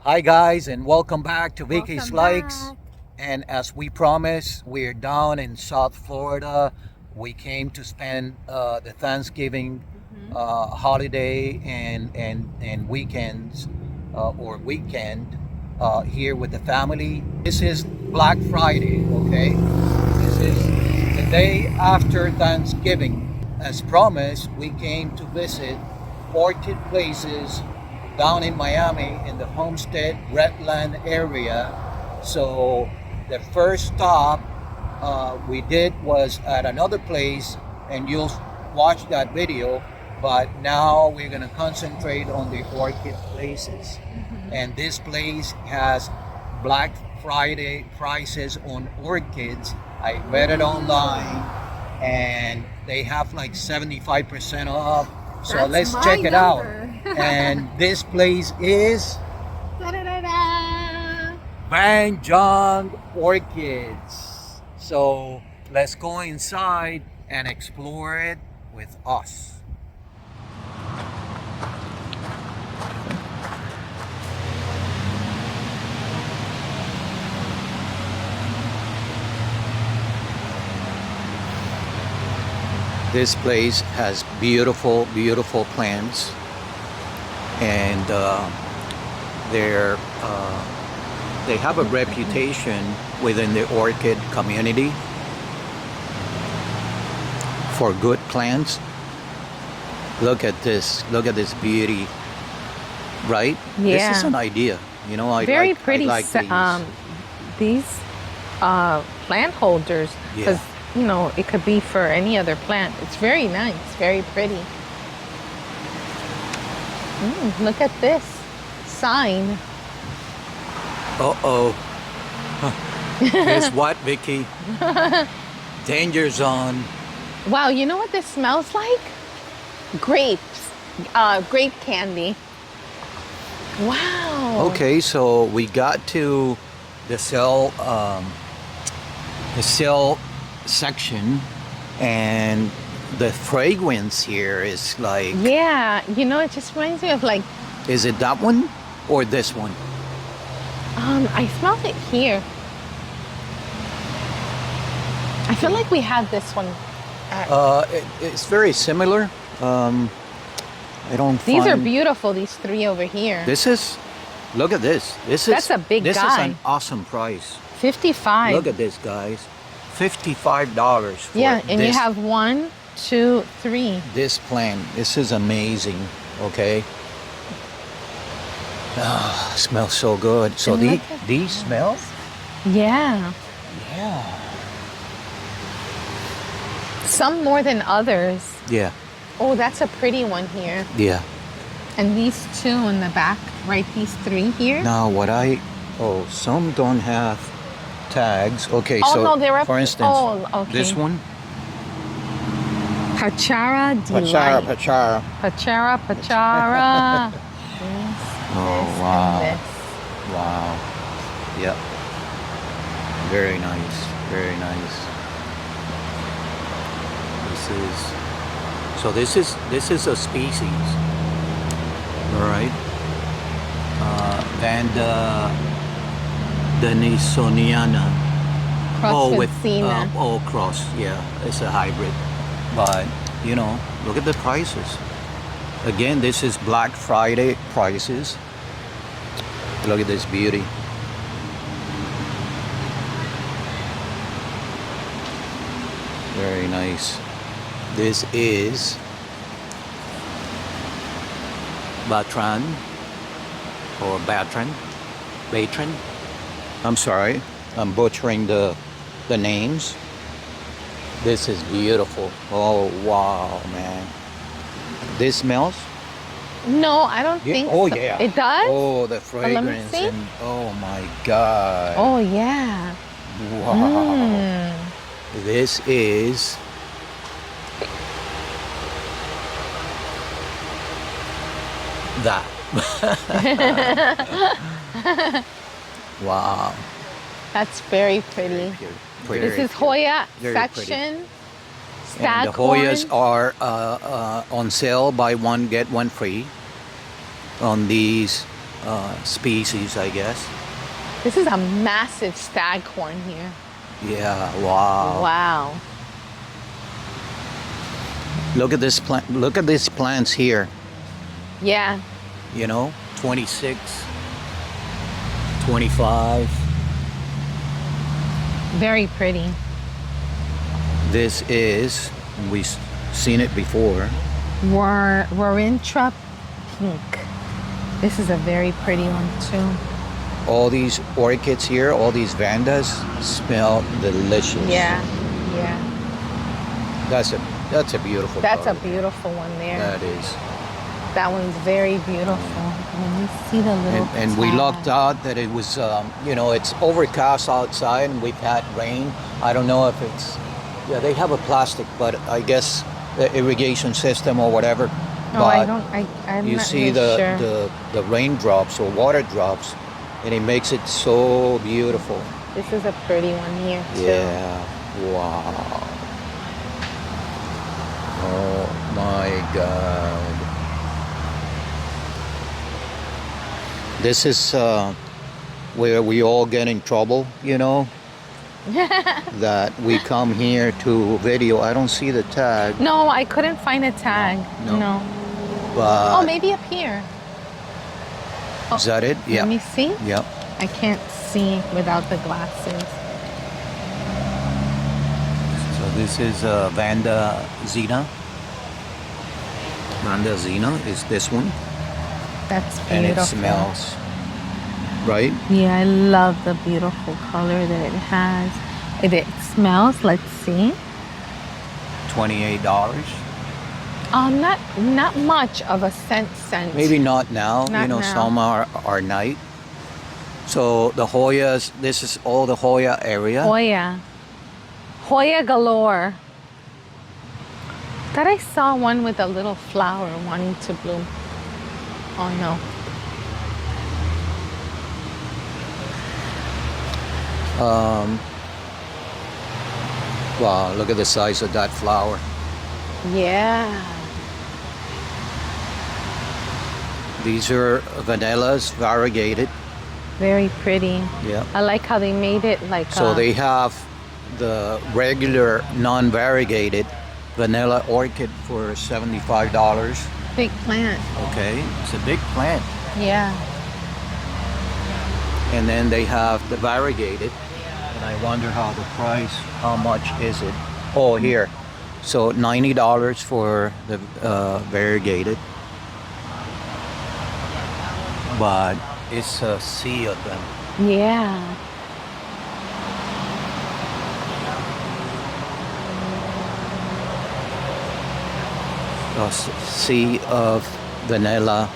Hi guys, and welcome back to VICKY'S Welcome Likes. back. And as we promised, we're down in South Florida. We came to spend the Thanksgiving holiday and weekends or weekend here with the family. This is Black Friday, okay? This is the day after Thanksgiving. As promised, we came to visit orchid places down in Miami in the Homestead Redland area. So the first stop we did was at another place, and you'll watch that video. But now we're gonna concentrate on the orchid places. And this place has Black Friday prices on orchids. I read it online, and they have like 75% off. So That's let's my check it out. number. And this place is Da-da-da-da. Banjong Orchids. So let's go inside and explore it with us. This place has beautiful, beautiful plants, and they have a reputation within the orchid community for good plants. Look at this beauty, right? This Yeah. is an idea, you know. Very pretty. I like These plant holders, because it could be for any other plant. It's very nice, very pretty. Look at this sign. Uh-oh. Guess what, Vicky? Danger zone. Wow, you know what this smells like? Grapes, grape candy. Wow. Okay, so we got to the sell section, and the fragrance here is like, Yeah, it just reminds me of like, is it that one or this one? I smell it here. I feel like we had this one. It's very similar. I don't These are find- beautiful, these three over here. This is, look at this. That's a big This guy. is an awesome price. 55. Look at this, guys. $55 for Yeah, and this, you have 1, 2, 3. this plant. This is amazing, okay? Smells so good. So And look at these smells? Yeah. Yeah. Some more than others. Yeah, Oh, that's a pretty one here. yeah. And these two in the back, right? These three here. Now some don't have tags. Okay, Oh, so no, they're up. for instance, Oh, okay. this one, Pachara Delight. Pachara. Pachara. Oh, This wow. and this. Wow. Yep. Very nice. Very nice. This is a species. All right. Vanda Denisoniana. Cross with Cena. Cross. Yeah, it's a hybrid. But look at the prices. Again, this is Black Friday prices. Look at this beauty. Very nice. This is Batran or Batran. I'm sorry, I'm butchering the names. This is beautiful. Oh wow, man. This smells? No, I don't think Oh so. yeah. It does? Oh, the let me fragrance see. and oh my god. Oh, yeah. Wow. This is that. Wow. That's very pretty. This is Hoya very section. And Stag the Hoyas horn. are on sale, buy one get one free on these species, I guess. This is a massive staghorn here. Yeah, wow. Wow. Look at this plant. Look at these plants here. Yeah. You know, 26, 25. Very pretty. This is, we've seen it before. Warintra pink. This is a very pretty one too. All these orchids here, all these vandas smell delicious. Yeah, yeah. That's a beautiful That's color. a beautiful one there. That is. That one's very beautiful. Let me see the little. And we tag. lucked out that it was, you know, it's overcast outside and we've had rain. I don't know if it's, yeah, they have a plastic, but I guess the irrigation system or whatever. Oh, but I'm you not see really sure. the raindrops or water drops, and it makes it so beautiful. This is a pretty one here too. Yeah. Wow. Oh my God. This is where we all get in trouble, you know, that we come here to video. I don't see the tag, No, I couldn't find a tag. No. Oh, but maybe up here. is that it? Yeah. Let me see. Yep. I can't see without the glasses. So this is Vanda Zena. Vanda Zena is this one, That's beautiful. and it smells, right? Yeah, I love the beautiful color that it has. It smells. Let's see. $28. Not much of a scent. Maybe not now. Not you know, now. some are night. So the Hoyas, this is all the Hoya area. Hoya galore. Thought I saw one with a little flower wanting to bloom. Oh no. Wow, look at the size of that flower. Yeah. These are vanillas, variegated. Very pretty. Yeah. I like how they made it like So they have the regular non-variegated vanilla orchid for $75. big plant. Okay, it's a big plant. Yeah. And then they have the variegated. And I wonder how much is it? Oh, here. So $90 for the variegated. But it's a sea of them. Yeah. A sea of vanilla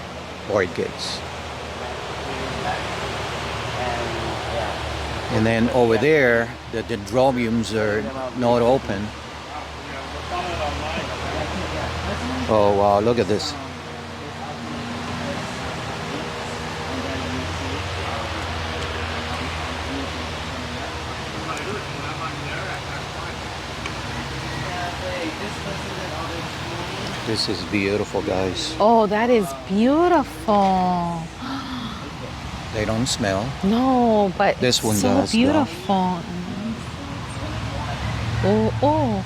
orchids. And then over there, the dendrobiums are not open. Oh wow, look at this. This is beautiful, guys. Oh, that is beautiful. They don't smell. No, but This one so does, though. beautiful. Oh.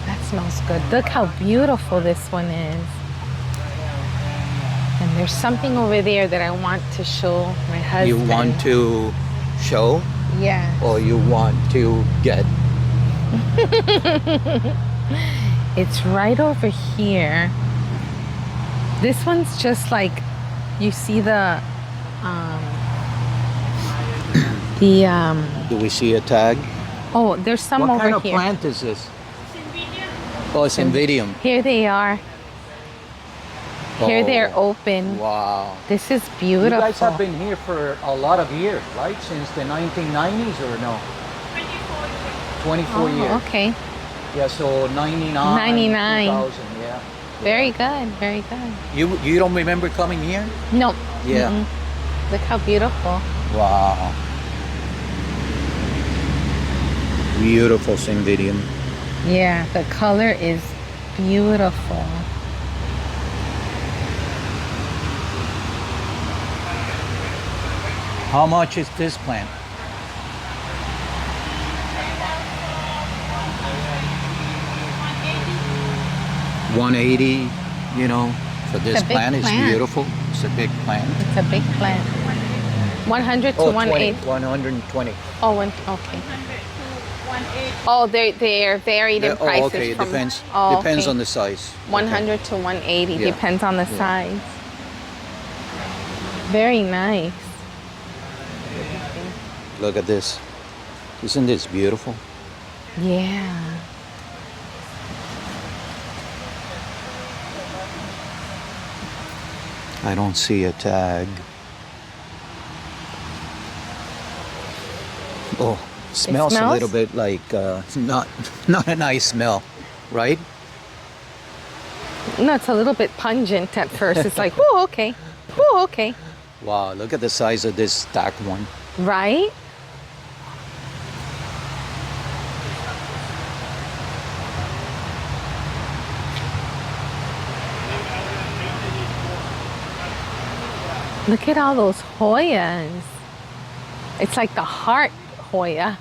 That smells good. Look how beautiful this one is. And there's something over there that I want to show my husband. You want to show Yeah. or you want to get? It's right over here. This one's just like, you see the Do we see a tag? oh, there's some What over kind of here. plant is this? Oh, it's Invidium. Here they are. Here they're open. Wow. This is You beautiful. guys have been here for a lot of years, right? Since the 1990s or no? 24 years. Okay. Yeah, so 99. 99. 2000, yeah. Very good. Very good. You don't remember coming here? No. Yeah. Mm-mm. Look how beautiful. Wow. Beautiful Cymbidium. Yeah, the color is beautiful. How much is this plant? $180, you know, for this It's a big plant. It's plant. beautiful. It's a big plant. It's a big plant. 100 to 180. 120. Oh, okay. Oh, they're varied in prices. Oh, okay. It from, depends. oh, Depends okay. on the size. 100 to 180. Yeah. Depends on the Yeah. size. Very nice. Look at this. Isn't this beautiful? Yeah. I don't see a tag. Oh, smells a smells? little bit like not a nice smell, right? No, it's a little bit pungent at first. It's like, oh, okay. Oh, okay. Wow, look at the size of this stacked one. Right? Look at all those Hoyas. It's like the heart Hoya.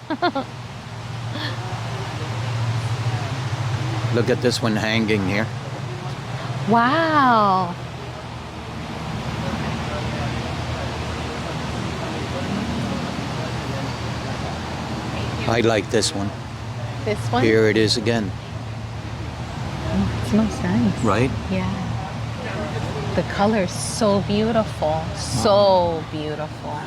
Look at this one hanging here. Wow. I like this one. This one? Here it is again, It smells nice. right? Yeah. The color is so beautiful. So beautiful.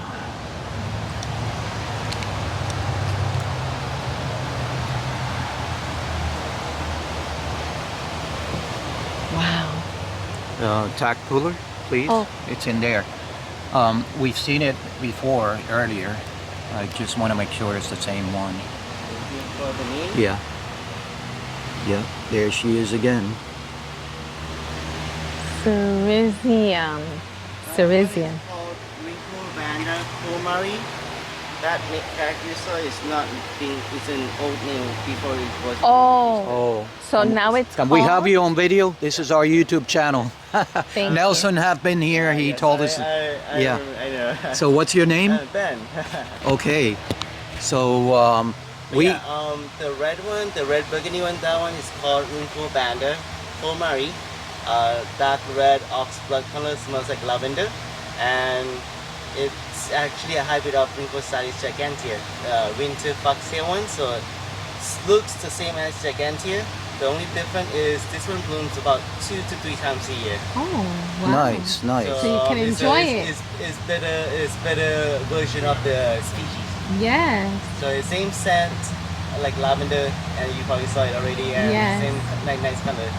Wow. Tack puller, please. Oh. It's in there. We've seen it before earlier. I just want to make sure it's the same one. For the name? Yeah. Yeah, there she is again. Cerisium. Cerisium. It's called wrinkle vanda pomari. That character is not pink, it's an old name before it was. Oh. Oh. So now it's Can we have called- you on video? This is our YouTube channel. Thank Nelson have been here. He Yes, told us. Yeah. I know. So what's your name? Ben. Okay. So we. Yeah, the red one, the red burgundy one, that one is called wrinkle vanda pomari. Dark red oxblood color, smells like lavender, and it's actually a hybrid of wrinkle status gigantea, winter foxtail one. So it looks the same as gigantea. The only difference is this one blooms about 2 to 3 times a year. Oh, wow. Nice, nice. So you can enjoy it. It's better version of the species. Yes. So the same scent like lavender, and you probably saw it already, and Yes. same like nice color.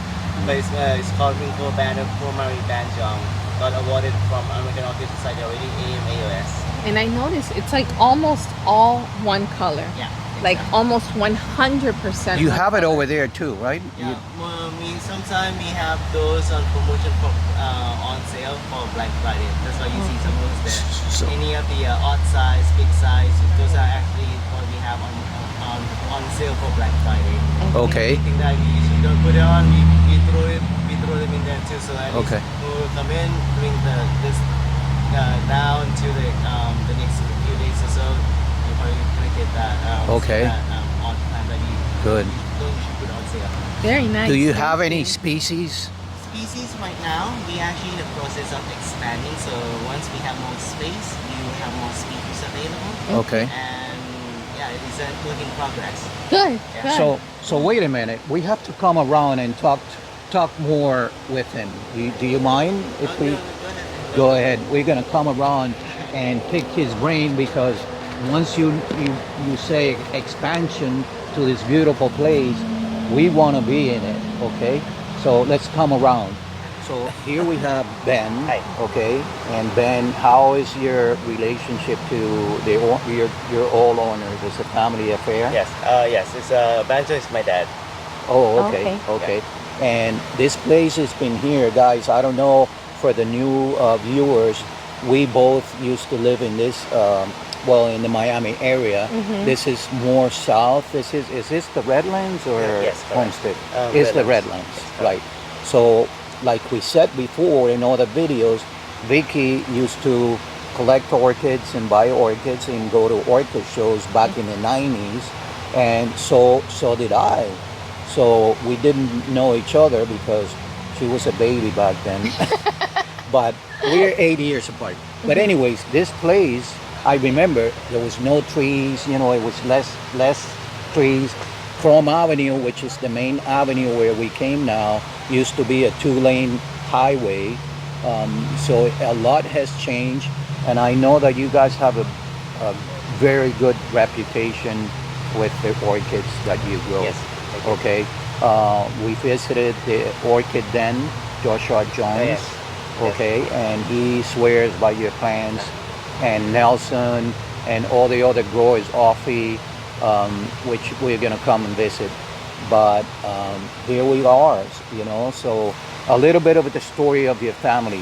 But it's called wrinkle vanda pomari Banjong. Got awarded from American Orchid Society already, AMAOS. And I noticed it's like almost all one color. Yeah. Like almost 100%. You one have it color. over there too, right? Yeah, well, I mean, sometimes we have those on promotion for on sale for Black Friday. That's why you see some of those there. So- Any of the odd size, big size, those are actually what we have on sale for Black Friday. Okay. Anything that we usually don't put it on, we throw them in there too. So at least Okay. we'll come in, bring this now until the next few days or so. You're probably gonna get that. Okay. That, on time that you Good. don't usually put on sale. Very nice. Do you have Thank any you. species? Species right now, we actually in the process of expanding. So once we have more space, we will have more species available. Okay. And yeah, it is a work in progress. Good. Yeah. Good. So wait a minute. We have to come around and talk more with him. Do you mind if we go ahead? We're gonna come around and pick his brain, because once you say expansion to this beautiful place, we want to be in it. Okay. So let's come around. So here we have Ben. Hi. Okay. And Ben, how is your relationship to your all owners? Is it a family affair? Yes. It's Banjo is my dad. Oh, okay, Okay. okay. And this place has been here, guys. I don't know, for the new viewers, we both used to live in this, in the Miami area. Mhm. This is more south. Is this the Redlands or Yes, correct. Homestead? It's the Redlands, right? So, like we said before in other videos, Vicky used to collect orchids and buy orchids and go to orchid shows back in the 90s, and so did I. So we didn't know each other because she was a baby back then. But we're 8 years apart. But anyways, this place, I remember there was no trees, you know, it was less trees. Chrome Avenue, which is the main avenue where we came now, used to be a 2-lane highway. So a lot has changed, and I know that you guys have a very good reputation with the orchids that you grow. Yes. Okay. We visited the Orchid Den, Joshua Jones. Yes. Okay, and he swears by your plants, and Nelson and all the other growers, Offie, which we're gonna come and visit. But here we are, you know. So a little bit of the story of your family.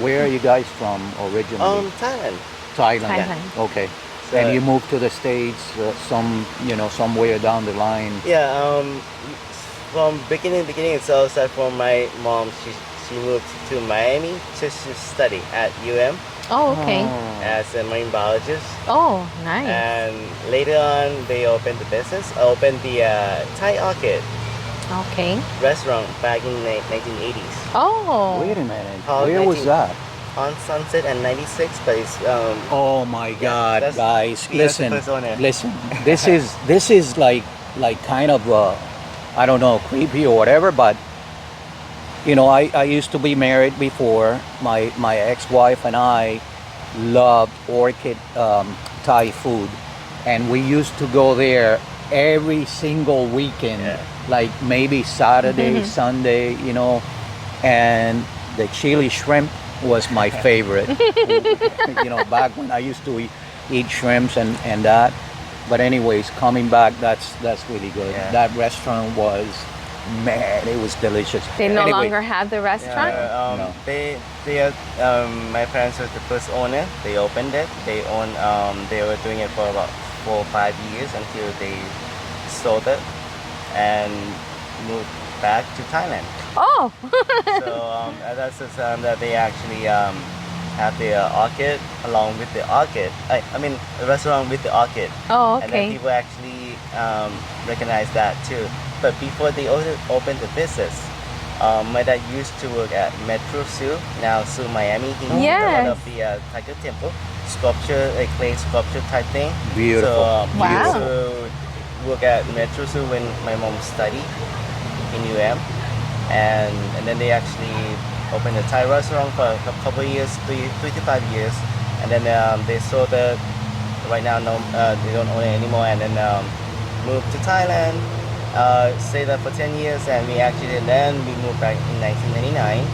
Where are you guys from originally? Thailand. Thailand. Thailand. Okay. So- And you moved to the States, somewhere down the line. Yeah. From beginning itself, aside from my mom, she moved to Miami just to study at UM Oh, okay. as a marine biologist. Oh, nice. And later on, they opened the business. Opened the Thai Orchid Okay. restaurant back in the 1980s Oh. Wait a minute. How Where was 19 that? on Sunset and 96. But it's Oh my God, that's- guys! that's the Listen, first owner. listen. This is like kind of I don't know, creepy or whatever. But you know, I used to be married before. My ex-wife and I loved orchid Thai food, and we used to go there every single weekend, Yeah. like maybe Saturday, Sunday, you know, and the chili shrimp was my favorite. You know, back when I used to eat shrimps and that. But anyways, coming back, that's really good. Yeah. That restaurant was, man, it was delicious. They no Anyway, longer have the restaurant? No. My parents were the first owner. They opened it. They were doing it for about 4 or 5 years until they sold it and moved back to Thailand. Oh. So that's the time that they actually have the orchid along with the orchid. I mean, the restaurant with the orchid. Oh, And then okay. people actually recognize that too. But before they opened the business, my dad used to work at Metro Zoo, now Zoo Miami. He did a Yes. lot of the Tiger Temple sculpture, a clay sculpture type thing. Beautiful. So he used Wow. to work at Metro Zoo when my mom studied in UM, and then they actually opened a Thai restaurant for a couple of years, 3 to 5 years, and then they sold it. Right now, no, they don't own it anymore, and then moved to Thailand. Stayed there for 10 years, and we moved back in 1999.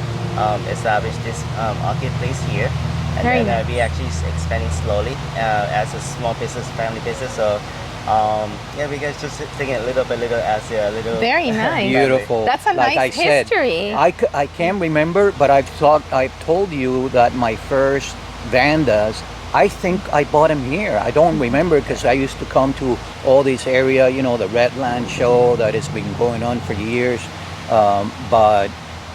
Established this orchid place here, and Very then nice. we actually expanding slowly as a small business, family business. So we guys just taking it little by little as a little. Very nice. Beautiful. That's a Like nice I said, history. I can't remember, but I've told you that my first vandas, I think I bought them here. I don't remember because I used to come to all this area, you know, the Redland show that has been going on for years. But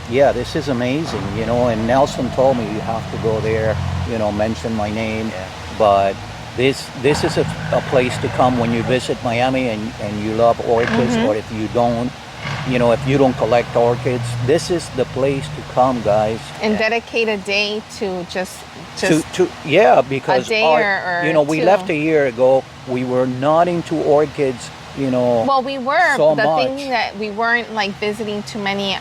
yeah, this is amazing, you know. And Nelson told me you have to go there, you know, mention my name. Yeah. But this is a place to come when you visit Miami and you love orchids, or if you don't, you know, if you don't collect orchids, this is the place to come, guys. And dedicate a day to just Yeah, because day or you know, we two. left a year ago. We were not into orchids, you know. well, we were so the much. thing that we weren't like visiting too many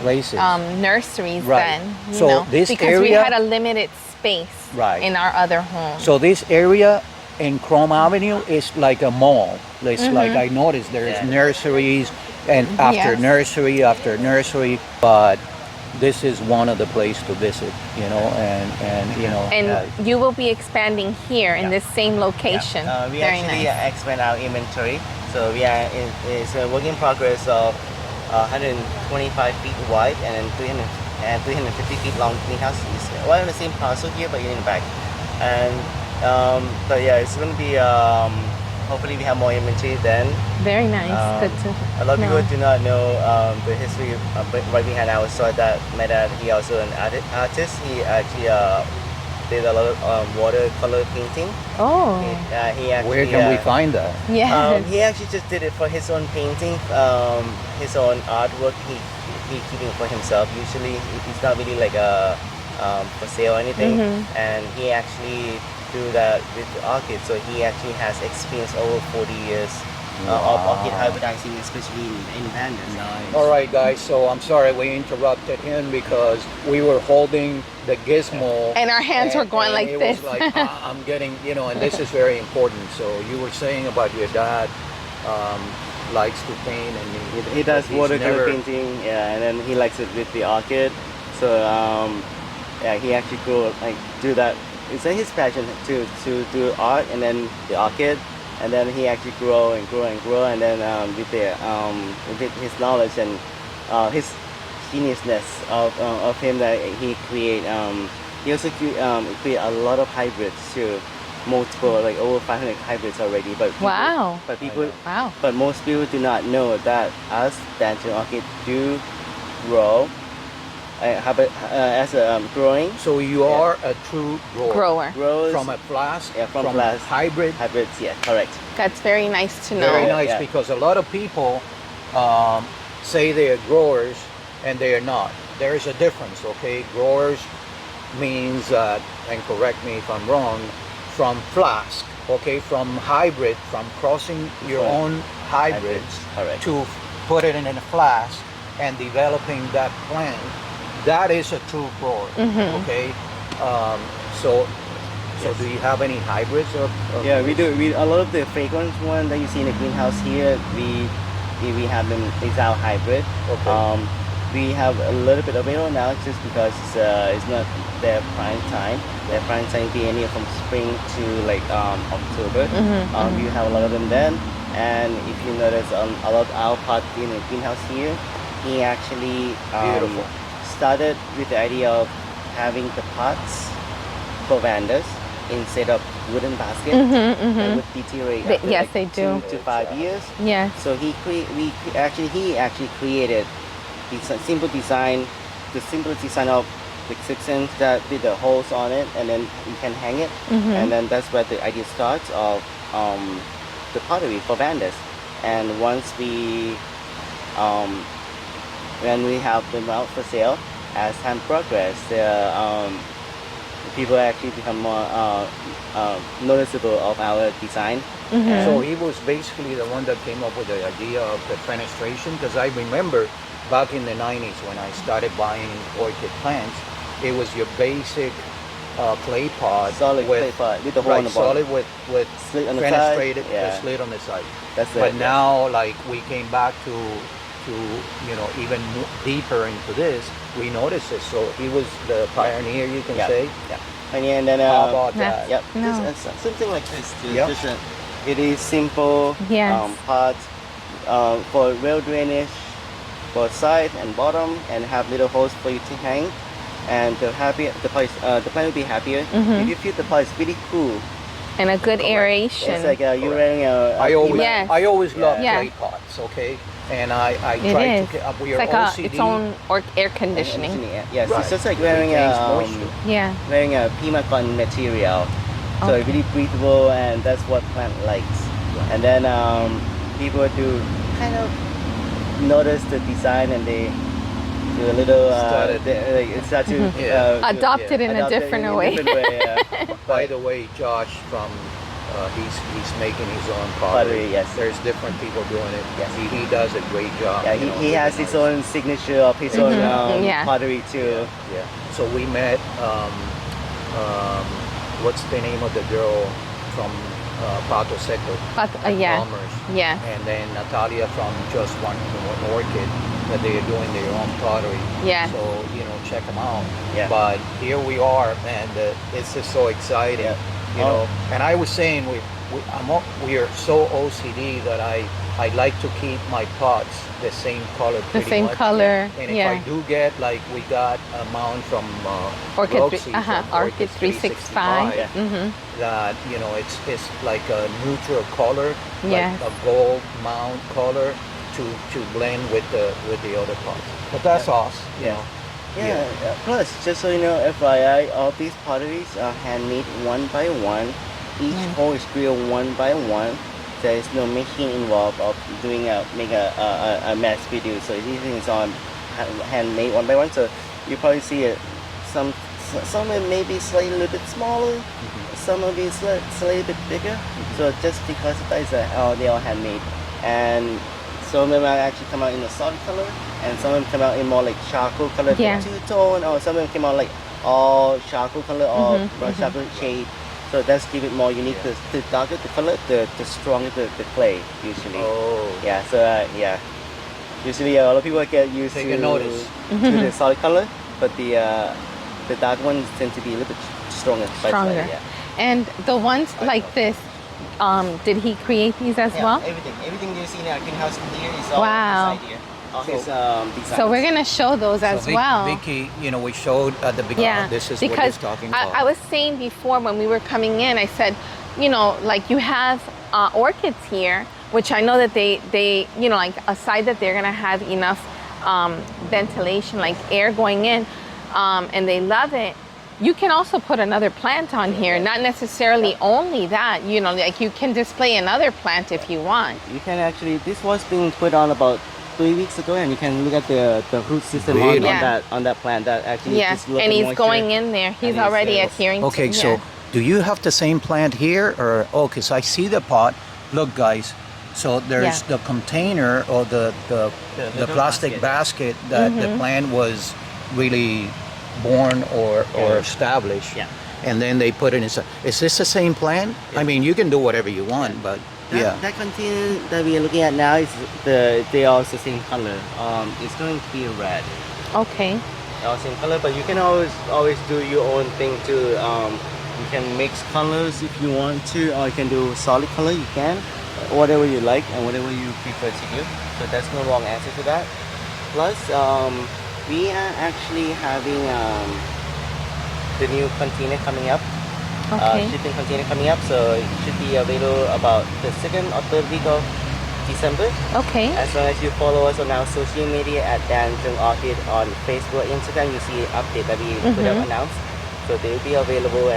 Places. nurseries Right. then, you So know, this because we area- had a limited space Right. in our other home. So this area in Chrome Avenue is like a mall. It's like I noticed there is Yeah. nurseries and after Yes. nursery, but this is one of the place to visit, you know, and you know. And you will be expanding here in Yeah. this same location. We Very actually nice. expand our inventory. So it's a work in progress of 125 feet wide and then 350 feet long greenhouse. It's right on the same parcel here, but in the back. And but yeah, it's going to be. Hopefully, we have more inventory then. Very nice. Good to A lot of know. people do not know the history right behind our store. That my dad, he also an artist. He actually did a lot of watercolor painting. Oh, He actually, Where can we find that? yes. he actually just did it for his own painting, his own artwork. He keeping for himself. Usually, it's not really like a for sale or anything. And he actually do that with the orchid. So he actually has experience over 40 years of orchid hybridizing, especially in vandas. All right, guys. So I'm sorry we interrupted him because we were holding the gizmo, And our hands were going like it this. was like I'm getting, and this is very important. So you were saying about your dad likes to paint, and He does he's watercolor never- painting, yeah, and then he likes it with the orchid. So yeah, he actually do that. It's his passion to do art and then the orchid, and then he actually grow and grow and grow, and then with his knowledge and his geniusness of him that he create. He also create a lot of hybrids too. Multiple, like over 500 hybrids already. But people, Wow. But people, Wow. but most people do not know that us Banjong Orchid do grow as a growing So you are a true grower. grows From a flask, Yeah, from flask. hybrid. hybrids. Yeah, correct. That's very nice to know. Very nice, Yeah. because a lot of people say they are growers and they are not. There is a difference, okay? Growers means, and correct me if I'm wrong, from flask, okay? From hybrid, from crossing your Correct. own hybrids Correct. to put it in a flask and developing that plant. That is a true grower, okay? So Yes. do you have any hybrids of Yeah, we do. A lot of the fragrance one that you see in the greenhouse here, we have them. It's our hybrid. Okay. We have a little bit available now just because it's not their prime time. Their prime time be anywhere from spring to like October. We have a lot of them then. And if you notice, a lot of our pot in the greenhouse here, he actually Beautiful. started with the idea of having the pots for vandas instead of wooden baskets that would deteriorate after yes, like they do. 2 to 5 years. Yes. So he actually created the simple design of the sections that with the holes on it, and then you can hang it, and then that's where the idea starts of the pottery for vandas. And once when we have them out for sale, as time progresses, people actually become more noticeable of our design. So he was basically the one that came up with the idea of the fenestration, because I remember back in the 90s when I started buying orchid plants, it was your basic clay pot, Solid clay pot with the hole right, on the bottom. solid with Slit on the side, fenestrated, yeah. the slit on the side. That's it. But yeah. now, like, we came back to even deeper into this, we noticed it. So he was the pioneer, you can Yeah. say. Yeah. And then How about That's- that? Yep. No. Something like this too. Yep. Just it is simple Yes. pot for well drainage, both side and bottom, and have little holes for you to hang. And the plant will be happier. If you feel the pot is really cool, And a good aeration. it's like you're wearing a Yes. I always love Yeah. clay pots, okay? And I It try is. to we It's are like OCD. its own air conditioning. Yes, Right. it's just like wearing Retains moisture. Yeah. Pima-con material. So Okay. it's really breathable, and that's what plant likes. Right. And then people do kind of notice the design, and they do a little start to Yeah. Adopt it in a adopt it different in a way. different way, yeah. By the way, Josh from he's making his own Pottery, yes. There's different people doing it. Yes. He does a great job. Yeah, you know, he has his own signature of his own Yeah. pottery too. Yeah. So we met. What's the name of the girl from Pato Seco? Yeah. Commerce. Yeah. And then Natalia from Just One Orchid, that they are doing their own pottery. Yeah. So check them out. Yeah. But here we are, and it's just so exciting. Yeah. You know, and I was saying we are so OCD that I like to keep my pots the same color. The pretty same much. color. And if Yeah. I do get, like, we got a mount from Orchid, Roxy, from Orchid 365. Yeah. that it's like a neutral color, Yes. like a gold mount color to blend with the other pots. But that's awesome. You Yeah. know. Yeah. Plus, just so you know, FYI, all these potteries are handmade one by one. Each hole is drilled one by one. There is no machine involved of doing a mass video. So everything is on handmade one by one. So you probably see it. Some may be slightly a little bit smaller. Some will be slightly a bit bigger. So just because of that, they are handmade. And some of them actually come out in a solid color, and some of them come out in more like charcoal color, two-tone, or some of them came out like all charcoal color or charcoal shade. So that's give it more unique. The darker the color, the stronger the clay usually. Oh. Yeah. So yeah. Usually a lot of people get used to notice. to the solid color, but the dark ones tend to be a little bit stronger. Stronger. Yeah. And the ones like this, did he create these as well? Everything you see in our greenhouse here is all Wow. his idea. All his designs. So we're gonna show those as well. Vicky, we showed at the beginning. Yeah, This is what because he's talking about. I was saying before when we were coming in, I said, like you have orchids here, which I know that they like aside that they're gonna have enough ventilation, like air going in, and they love it. You can also put another plant on here, not necessarily only that, like you can display another plant if you want. You can actually, this was being put on about 3 weeks ago, and you can look at the root system Really? on that plant that actually just look and at he's moisture. going in there. He's already adhering to Okay, so do you have the same plant here, or because I see the pot? Look, guys. So there's the container or the plastic basket that the plant was really born or established. Yeah. And then they put it inside. Is this the same plant? I mean, you can do whatever you want, but That container that we are looking at now is they are the same color. It's going to be red. Okay. All same color, but you can always do your own thing too. You can mix colors if you want to, or you can do solid color. You can, whatever you like and whatever you prefer to do. So that's no wrong answer to that. Plus, we are actually having the new container coming up. Okay. Shipping container coming up, so it should be available about the 2nd or 3rd week of December. Okay. As long as you follow us on our social media at Banjong Orchid on Facebook, Instagram, you see an update that we put up announced. So they'll be available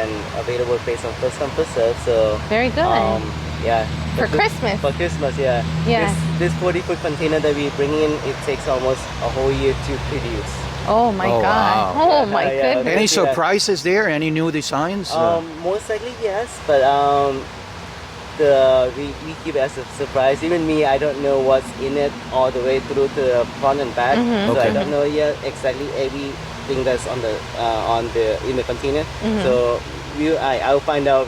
based on first come first serve. So Very good. Yeah. For Christmas. For Christmas, yeah. Yeah. This 40-foot container that we bring in, it takes almost a whole year to produce. Oh my Oh, God. wow. Oh my Yeah, goodness. any Yeah. surprises there? Any new designs? Most likely yes, but we keep it as a surprise. Even me, I don't know what's in it all the way through to the front and back. So I Okay. don't know yet exactly everything that's in the container. So I'll find out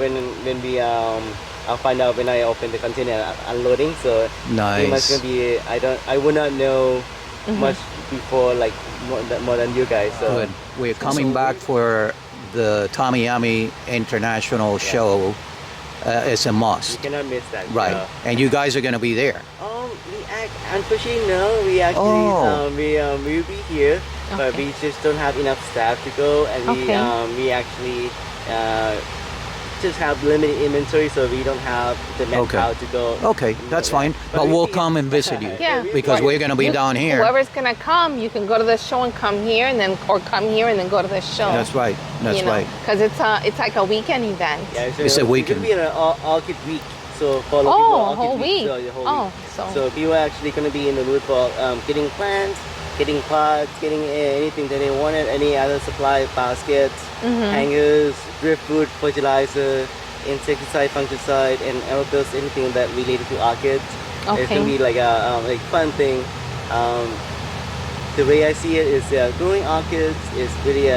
when I open the container and unloading. So pretty much Nice. gonna be I would not know much before, like more than you guys. So Good. We're coming back for the Tamiyami International Show. It's a you must. cannot miss that. Right. And you guys are going to be there. Unfortunately, no. We actually Oh. we'll be here, but Okay. we just don't have enough staff to go, and Okay. we actually just have limited inventory, so we don't have the manpower to go. Okay, that's fine. But we'll come and visit you. Yeah. Because we're going to be down here. Whoever's gonna come, you can go to the show and come here, and then or come here and then go to the show. That's right. That's right. Because it's like a weekend event. Yeah, so It's a weekend. It's gonna be an orchid week. So for a lot of Oh, people, a orchid whole week. So the whole Oh, week. so- people are actually gonna be in the mood for getting plants, getting pots, getting anything that they wanted, any other supply, baskets, hangers, driftwood, fertilizer, insecticide, fungicide, and else anything that related to orchids. It's Okay. gonna be like a fun thing. The way I see it is growing orchids is really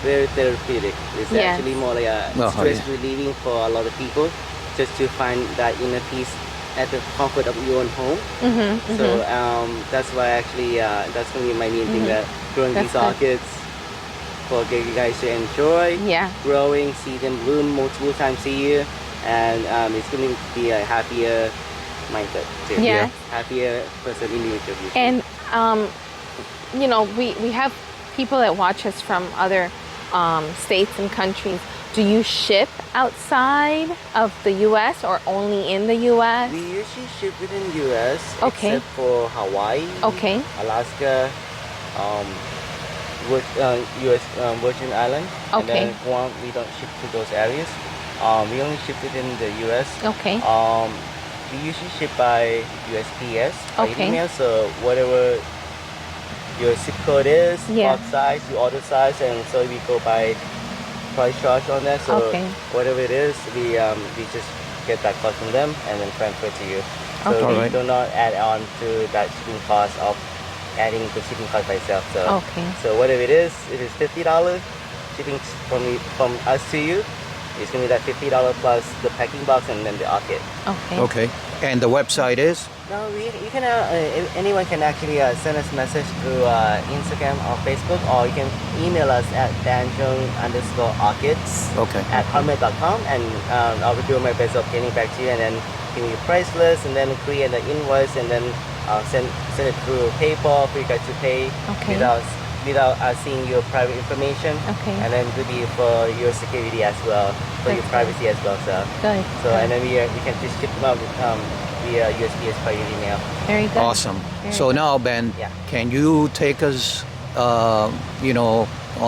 very therapeutic. It's Yes. actually more like a Oh, stress yeah. relieving for a lot of people, just to find that inner peace at the comfort of your own home. So that's why actually that's gonna be my main thing, that growing That's these good. orchids for you guys to enjoy. Yeah. Growing, see them bloom multiple times a year, and it's going to be a happier mindset too. Yeah. Happier person, individual. And we have people that watch us from other states and countries. Do you ship outside of the U.S. or only in the U.S.? We usually ship within U.S. Okay. except for Hawaii, Okay. Alaska, U.S. Virgin Islands. And Okay. then Guam, we don't ship to those areas. We only ship within the U.S. Okay. We usually ship by USPS by Okay. email. So whatever your zip code is, Yeah. box size, you order size, and so we go by price charge on that. So Okay. whatever it is, we just get that cost from them and then transfer to you. So Okay. we Alright. do not add on to that shipping cost of adding the shipping cost by itself. So Okay. so whatever it is, if it's $50 shipping from us to you, it's gonna be that $50 plus the packing box and then the orchid. Okay. Okay. And the website is? No, you can anyone can actually send us a message through Instagram or Facebook, or you can email us at banjong_orchids Okay. at hotmail.com, and I'll be doing my best of getting back to you and then giving you price list and then create the invoice and then send it through PayPal for you guys to pay Okay. without seeing your private information. Okay. And then it could be for your security as well, for your That's privacy as well. So Good. and then we can just ship them out via USPS by your email. Very good. Awesome. Very So good. now, Ben, Yeah. can you take us, on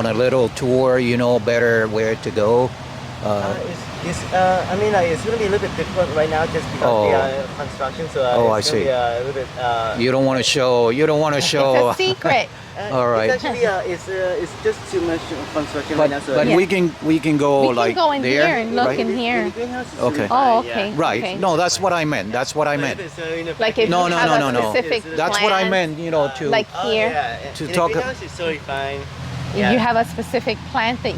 a little tour, better where to go? I mean, it's going to be a little bit difficult right now just because Oh. they are construction. So Oh, I it's see. Be a little bit. You don't want to show. You don't want to show. It's a secret. All right. It's actually it's just too much construction But right now. So but Yeah. we can go We can like go in there, here and look right? in here. The greenhouse is Okay. really fine, Oh, okay. yeah. Right. Okay. No, that's what I meant. That's what I meant. Like if No, you no, have no, a no, no. specific That's what I plant, meant. To like Oh, here, yeah. To In talk- the greenhouse is totally fine. you have a specific plant that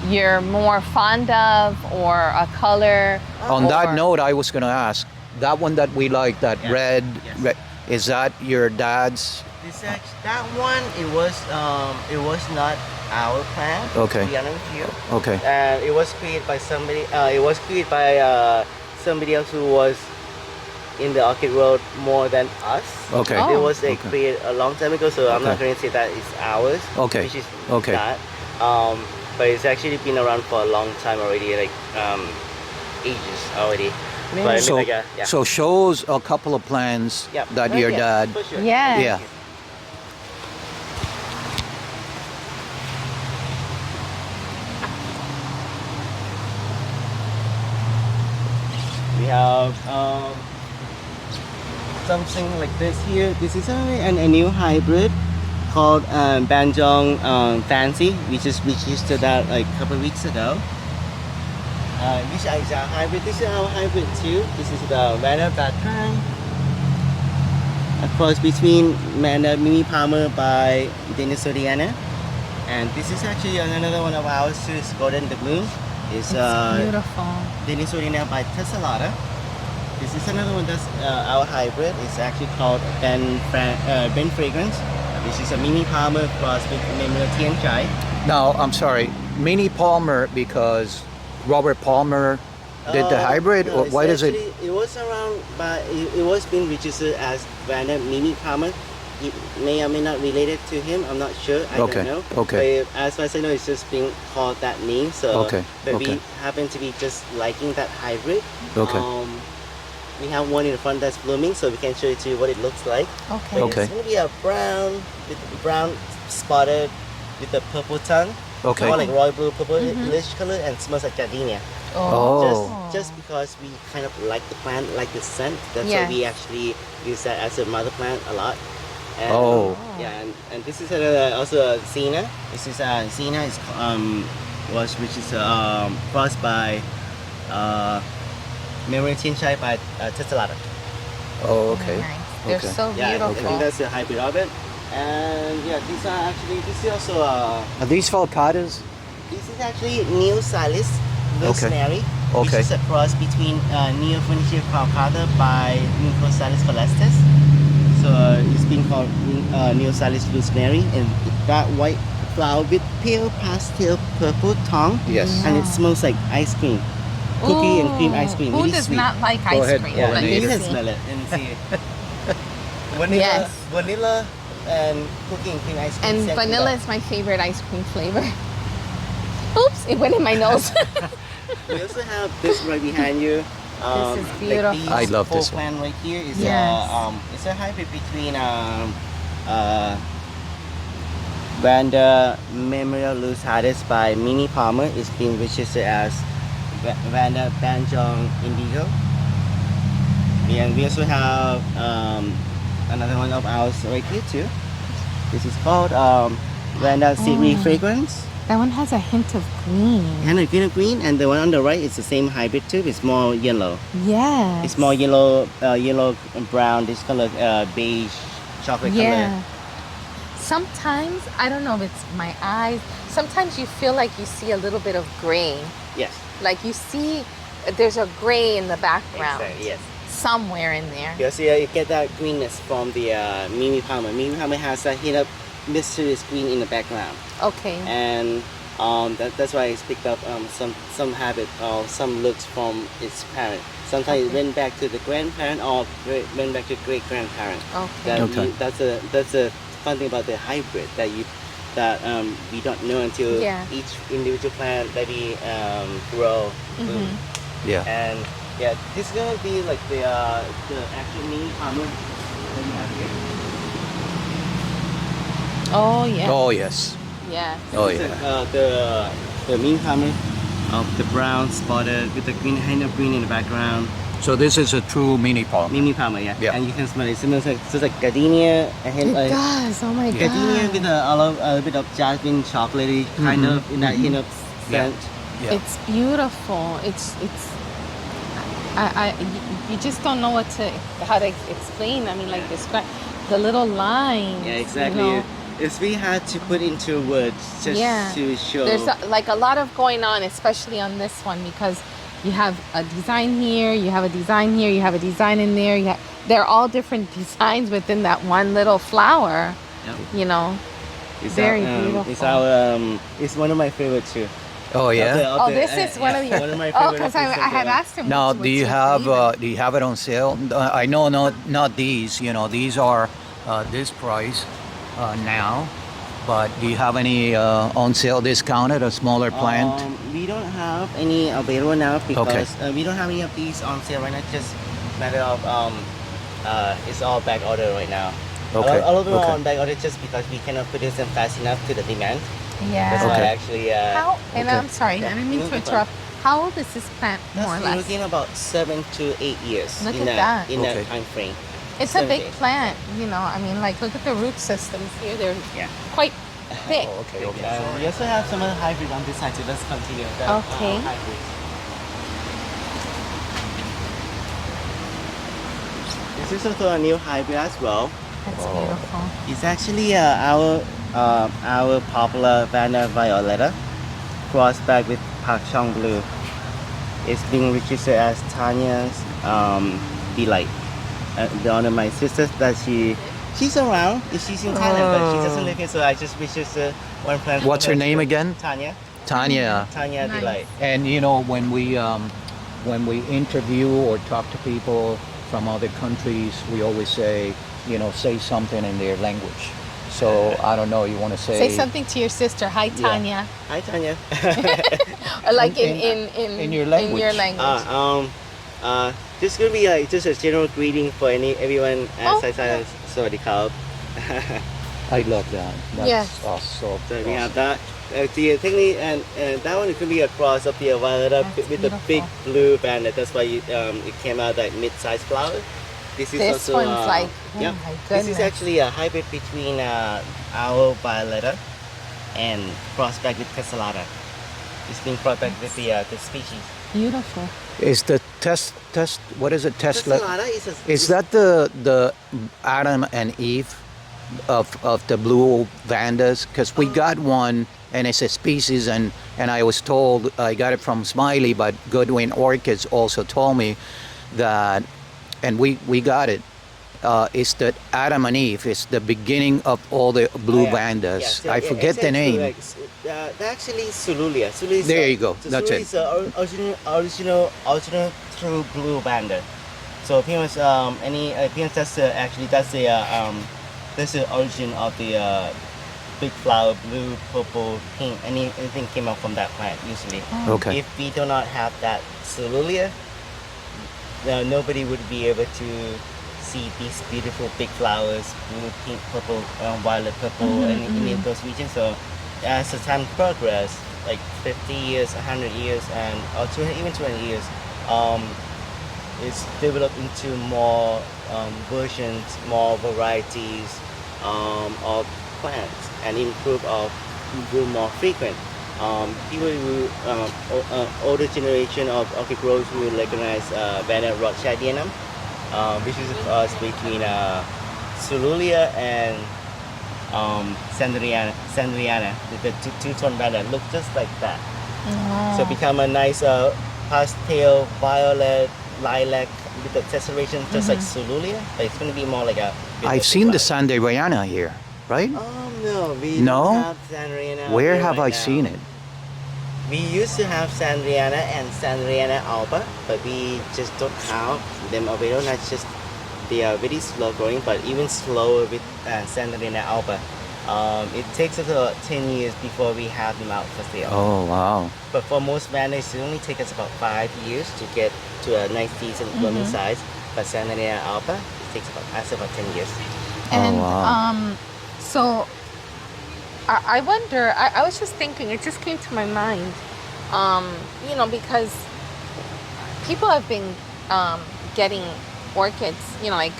you're more fond of, or a color. On that or- note, I was gonna ask that one that we like, that Yes. red, Yes. red. Is that your dad's? That one it was not our plant. Okay. To be honest with you. Okay. It was created by somebody. It was created by somebody else who was in the orchid world more than us. Okay. Oh. It was Okay. created a long time ago, so I'm not Okay. going to say that it's ours. Okay. Which is Okay. that. But it's actually been around for a long time already, like ages already. But I mean, So, like, yeah. so shows a couple of plants Yeah. that Oh, your yeah, dad. for sure. Yeah. Yeah. We have something like this here. This is a new hybrid called Banjong Fancy, which used to that like a couple of weeks ago. This is our hybrid. This is our hybrid too. This is the Vanda background. A cross between Mimi Palmer by Dennis Soriana. And this is actually another one of ours too. It's Golden the Bloom. It's Beautiful. Dennis Soriana by Tessalata. This is another one that's our hybrid. It's actually called Ben Fragrance. This is a Mimi Palmer cross with Memela Tian Chai. Now, I'm sorry, Mini Palmer, because Robert Palmer did the hybrid, No, or it's why does it? actually- It was around, but it was being registered as Vanda Mimi Palmer. It may or may not related to him. I'm not sure. I Okay, don't know. okay. But as far as I know, it's just being called that name. So, Okay, but okay. we happen to be just liking that hybrid. Okay. We have one in the front that's blooming, so we can show you to you what it looks like. Okay. But Okay. It's gonna be a brown with brown spotted with a purple tongue. Okay. More like royal blue purple Mm-hmm. bluish color, and smells like gardenia. Oh. Just because we kind of like the plant, like the scent, that's Yes. why we actually use that as a mother plant a lot. And, Oh. Yeah, and this is also a Xena. This is Xena is which is crossed by Memory Tin Chai by Tessalata. Oh, okay. Nice. They're Okay. so Yeah, I beautiful. think that's a hybrid of it. And yeah, these are actually this is also Are these falcatas? this is actually Neo Salis Lucinary, which Okay. is a cross between Neo Phoenicia Falcata by Neo Salis Colestis. So it's been called Neo Salis Lucinary, and that white flower with pale pastel purple tongue. Yes. And it smells like ice cream, cookie and cream ice cream. Who Really does sweet. not like Go ice ahead. cream? Yeah, Let you me can see. smell it and see it. Vanilla, Yes. vanilla and cookie and cream ice cream. And set vanilla together. is my favorite ice cream flavor. Oops, it went in my nose. We also have this right behind you. This is beautiful. Like I love full this one. plant right here is Yes. it's a hybrid between Vanda Memorial Lucidus by Mini Palmer is being registered as Vanda Banjong Indigo. And we also have another one of ours right here too. This is called Vanda Siri Fragrance. That one has a hint of green. And a green, and the one on the right is the same hybrid too. It's more yellow. Yes. It's more yellow, yellow and brown. This color, beige, chocolate color. Sometimes, I don't know if it's my eyes, sometimes you feel like you see a little bit of gray. Yes. Like you see, there's a gray in the background. Exactly. Yes. Somewhere in there. Yes. Yeah. You get that greenness from the Mini Palmer. Mini Palmer has a hint of mysterious green in the background. Okay. And that's why it's picked up some habit or some looks from its parent. Sometimes it went back to the grandparent or went back to great grandparent. Okay. That's a fun thing about the hybrid that we don't know until each individual plant that we grow. Yeah. And this is gonna be like the actual Mini Palmer that we have here. Oh yeah. Oh yes. Yeah. Oh This is, yeah. the Mini Palmer of the brown spotted with the green hint of green in the background. So this is a true mini palm. Mini Palmer, yeah. Yeah. And you can smell it. It smells like just like gardenia. It does. Oh my Gardenia god. with a bit of jasmine, chocolatey kind of in that hint of scent. Yeah. It's beautiful. It's you just don't know how to explain. I mean, like describe the little lines. Yeah, exactly. You know? It's really hard to put into words just to show. There's like a lot of going on, especially on this one, because you have a design here, you have a design here, you have a design in there. They're all different designs within that one little flower. Yep. You know, It's very beautiful. beautiful. It's one of my favorites too. Oh yeah. This is one of your. One of my Oh, favorite. because I had asked him. Now, what's do you your have favorite. do you have it on sale? I know not these. You know, these are this price now. But do you have any on sale discounted, a smaller plant? We don't have any available now because we don't have any of these on sale right now. Just matter of it's all back order right now. Okay. All of them are Okay. on back order just because we cannot produce them fast enough to the demand. Yeah. That's why Okay. actually. How? And Okay. I'm sorry, I didn't mean to No, interrupt. How old is this plant, more or We're less? looking about 7 to 8 years. Look in at that. In Okay. that time frame. It's a big 7 to 8. plant, you know. I mean, like, look at the root systems here. They're Yeah. quite thick. Oh, okay. We also have some other hybrids on this side, so let's continue. Okay. Hybrids. This is also a new hybrid as well. That's beautiful. It's actually our popular Vanda Violetta crossed back with Pak Chong Blue. It's being registered as Tanya's Delight. One of my sisters that she's around. She's in Thailand, but she doesn't live here, so I just registered one plant. What's her name again? Tanya. Tanya. Tanya Nice. Delight. And you know, when we interview or talk to people from other countries, we always say, you know, say something in their language. So I don't know. You want to Say something to your sister. Hi, Tanya. Hi, Tanya. Or like in your language. In your language. This is gonna be like just a general greeting for everyone. Yeah. Sorry, Carl. I love that. That's Yes. so So we awesome. have that. Technically, and that one could be a cross of the Violetta That's with the big beautiful. blue band. That's why it came out like mid-sized flower. This is This also one's like, oh yeah. my This is goodness. actually a hybrid between our Violetta and crossed back with Tessellata. It's been crossed back with the species. Beautiful. Is the test? What is it? Tesla. Tessellata Is that the Adam and Eve of the blue vandas? Because we got one, and it's a species, and I was told I got it from Smiley, but Goodwin Orchids also told me that, and we got it. It's the Adam and Eve. It's the beginning of all the blue vandas. So, I forget the name. They're actually Sululia. Sululia is There you go. so That's Sululia it. is the original true blue vanda. So pretty much that's the origin of the big flower, blue, purple, pink. Anything came out from that plant usually. Okay. If we do not have that Sululia, nobody would be able to see these beautiful big flowers, blue, pink, purple, violet, purple, in those regions. So as the time progress, like 50 years, 100 years, and or even 20 years, it's developed into more versions, more varieties of plants, and improve of more frequent. People who older generation of orchid growers will recognize Vanda Rothschildianum, which is a cross between Cerulean and Sandriana, with the two-tone Vanda look just like that. So become a nice pastel violet lilac with the tesseration just like Cerulean, but it's going to be more like a. I've seen the Sandriana here, right? No, we No? don't have Sandriana. Where here have I right seen now. it? We used to have Sandriana and Sandriana alba, but we just don't have them available. That's just they are very slow growing, but even slower with Sandriana alba. It takes us about 10 years before we have them out for sale. Oh, wow. But for most vandas, it only takes us about 5 years to get to a nice decent blooming size. But Sandriana alba, it takes about 10 years. And wow. so I wonder, I was just thinking, it just came to my mind, you know, because people have been getting orchids, you know, like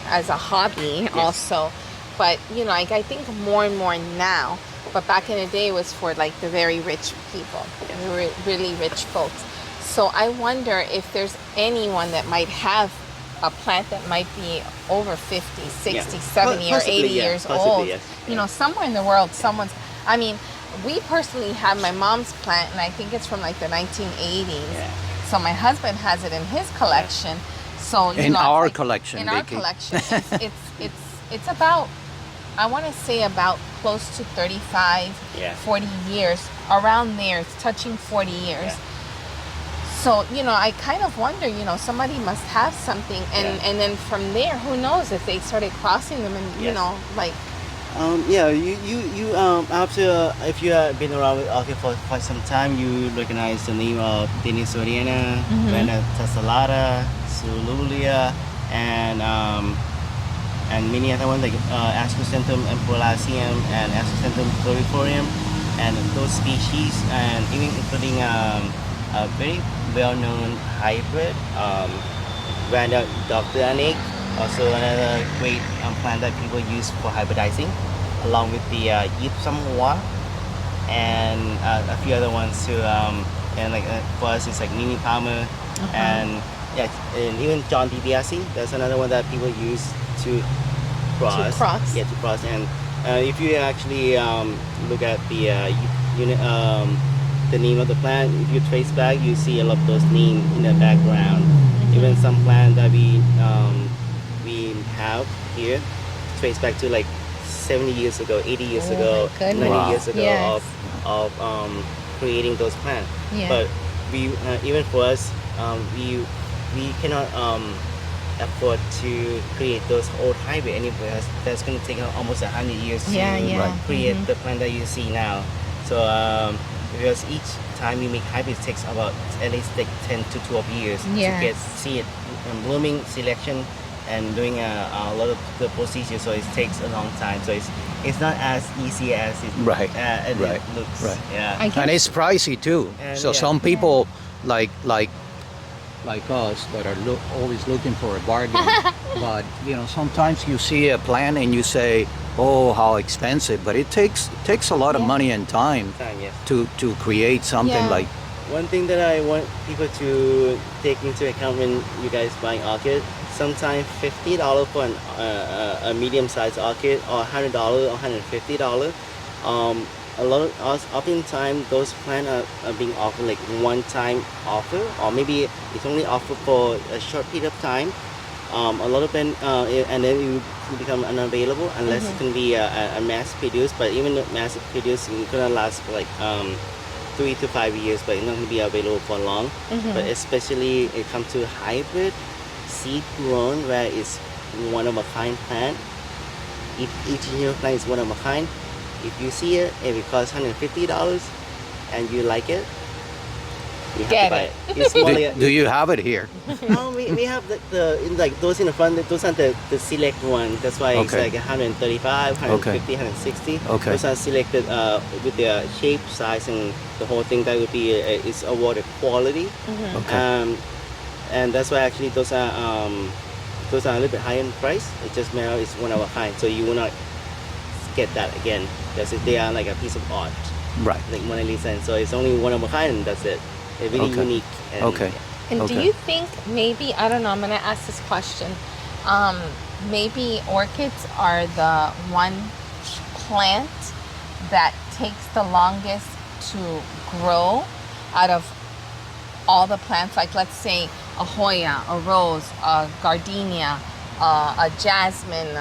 as a hobby also. But, you know, like I think more and more now. But back in the day, it was for like the very rich people, really rich folks. So I wonder if there's anyone that might have a plant that might be over 50, 60, 70, or 80 years old. Yes. You know, somewhere in the world, someone's, I mean, we personally have my mom's plant, and I think it's from like the 1980s. Yeah. So my husband has it in his collection. So, you In know, our it's like, collection, in our Vicky. collection, it's about, I want to say about close to 35, 40 years, around there. It's touching 40 years. Yeah. So, you know, I kind of wonder, you know, somebody must have something. And then from there, who knows if they started crossing them and, you know, like. You after if you have been around with orchid for quite some time, you recognize the name of Denisoriana, Vanda tessellata, Cerulean, and many other ones like Astrocentum emperulaceum and Astrocentum florifolium, and those species, and even including a very well-known hybrid, Vanda Doctoranic, also another great plant that people use for hybridizing, along with the Gypsum Hoa, and a few other ones too. And like for us, it's like Mimi Palmer, and even John DiBiase. That's another one that people use to cross. Yeah, to cross. And if you actually look at the the name of the plant, if you trace back, you see a lot of those names in the background. Even some plant that we have here trace back to like 70 years ago, 80 years ago, 90 years ago of creating those plants. But we even for us, we cannot afford to create those old hybrid anyway. That's going to take almost 100 years to create the plant that you see now. So because each time we make hybrids, it takes about at least like 10 to 12 years to see it blooming, selection, and doing a lot of the procedures. So it takes a long time. So it's not as easy as it it looks. Right. Yeah. And it's pricey too. And So some people like us that are always looking for a bargain. But you know, sometimes you see a plant and you say, "Oh, how expensive!" But it takes a lot of money and time to create something like. One thing that I want people to take into account when you guys buying orchid, sometimes $50 for a medium-sized orchid, or $100 or $150. A lot of us, oftentimes those plants are being offered like one-time offer, or maybe it's only offered for a short period of time. A lot of them, and then you become unavailable unless it can be a mass produced. But even the mass produced, it's gonna last for like 3 to 5 years, but it's not gonna be available for long. But especially it comes to hybrid, seed grown, where it's one of a kind plant. If each individual plant is one of a kind, if you see it, if it costs $150 and you like it, You have Get to buy it. it. It's more like Do you have it here? we have like those in the front. Those are the select one. That's why it's Okay. like 135, 150, 160. Okay. Those are selected with the shape, size, and the whole thing. That would be is awarded quality. Okay. And that's why actually those are a little bit higher in price. It just metal is one of a kind, so you will not get that again. They are like a piece of art, Right. like Mona Lisa, and so it's only one of a kind, and that's it. They're really Okay. unique. And, Okay. And do Okay. you think maybe, I don't know, I'm going to ask this question. Maybe orchids are the one plant that takes the longest to grow out of all the plants? Like, let's say a Hoya, a rose, a gardenia, a jasmine,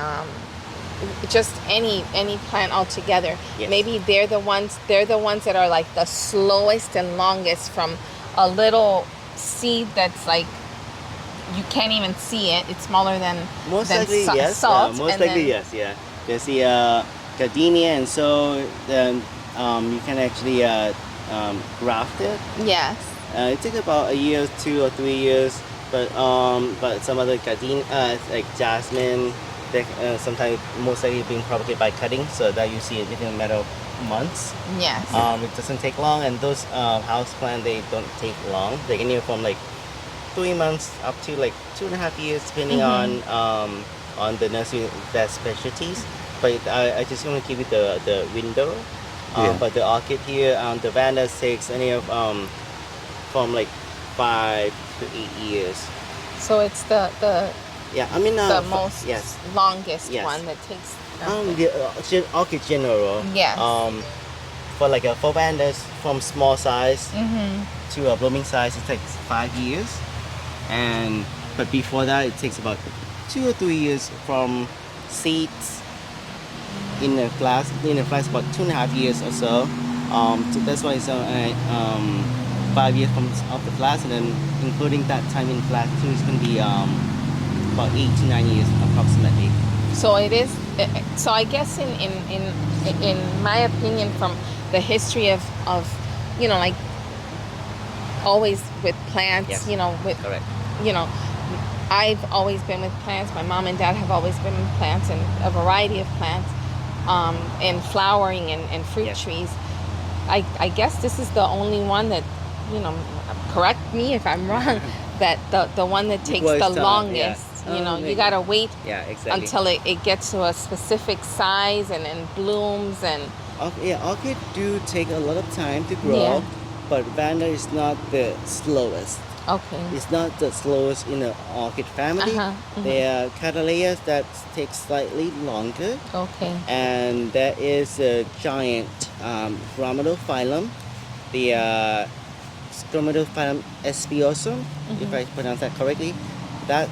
just any plant altogether. Yes. Maybe they're the ones that are like the slowest and longest, from a little seed that's like you can't even see it. It's smaller than Most than likely, yes. salt. Most and likely, then, yes. Yeah. There's the gardenia, and so then you can actually graft it. Yes. It takes about a year, 2 or 3 years. But some other gardenia, like jasmine, they sometimes most likely being propagated by cutting, so that you see it within a matter of months. Yes. It doesn't take long, and those house plants, they don't take long. They can anywhere from like 3 months up to like 2.5 years, depending on the nursery, their specialties. But I just want to give you the window. Yeah. But the orchid here, the vandas takes anywhere from like 5 to 8 years. So it's the Yeah, I mean most yes. longest Yes. one that takes. The orchid general. Yes. For like a for vandas from small size to a blooming size, it takes 5 years, but before that, it takes about 2 or 3 years from seeds in a glass. In a glass, about 2.5 years or so. So that's why it's 5 years from of the glass, and then including that time in glass too, it's gonna be about 8 to 9 years approximately. So it is. So I guess in my opinion, from the history of like always with plants, Yes. with Correct. I've always been with plants. My mom and dad have always been with plants, and a variety of plants, and flowering and fruit Yes. trees. I guess this is the only one that, correct me if I'm wrong, that the one that takes Well, the it's, yeah. longest. You Maybe. gotta wait Yeah, exactly. until it gets to a specific size and blooms and. Orchid do take a lot of time to grow, Yeah. but vanda is not the slowest. Okay. It's not the slowest in the orchid family. There are cattleyas that take slightly longer, Okay. and there is a giant chromatophyllum, the chromatophyllum espiosum, if I pronounce that correctly. That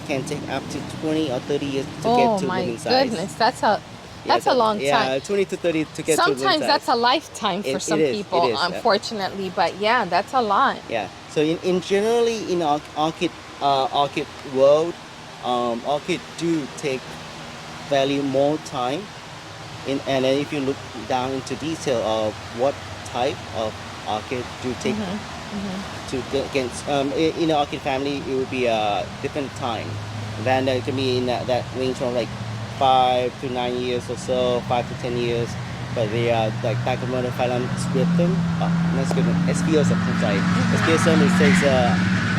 can take up to 20 or 30 years to get Oh to my blooming size. goodness, that's a long time. Yeah, 20 to 30 to get to blooming Sometimes size. that's a lifetime for It some is, people, it is, yeah. unfortunately. But yeah, that's a lot. Yeah. So in generally in orchid world, orchid do take value more time. And then if you look down into detail of what type of orchid do take to get in the orchid family, it would be a different time. Vanda can be in that range from like 5 to 9 years or so, 5 to 10 years. But they are like Dichotropophyllum scriptum, not scriptum, Espiosum, I'm sorry. Espiosum, it takes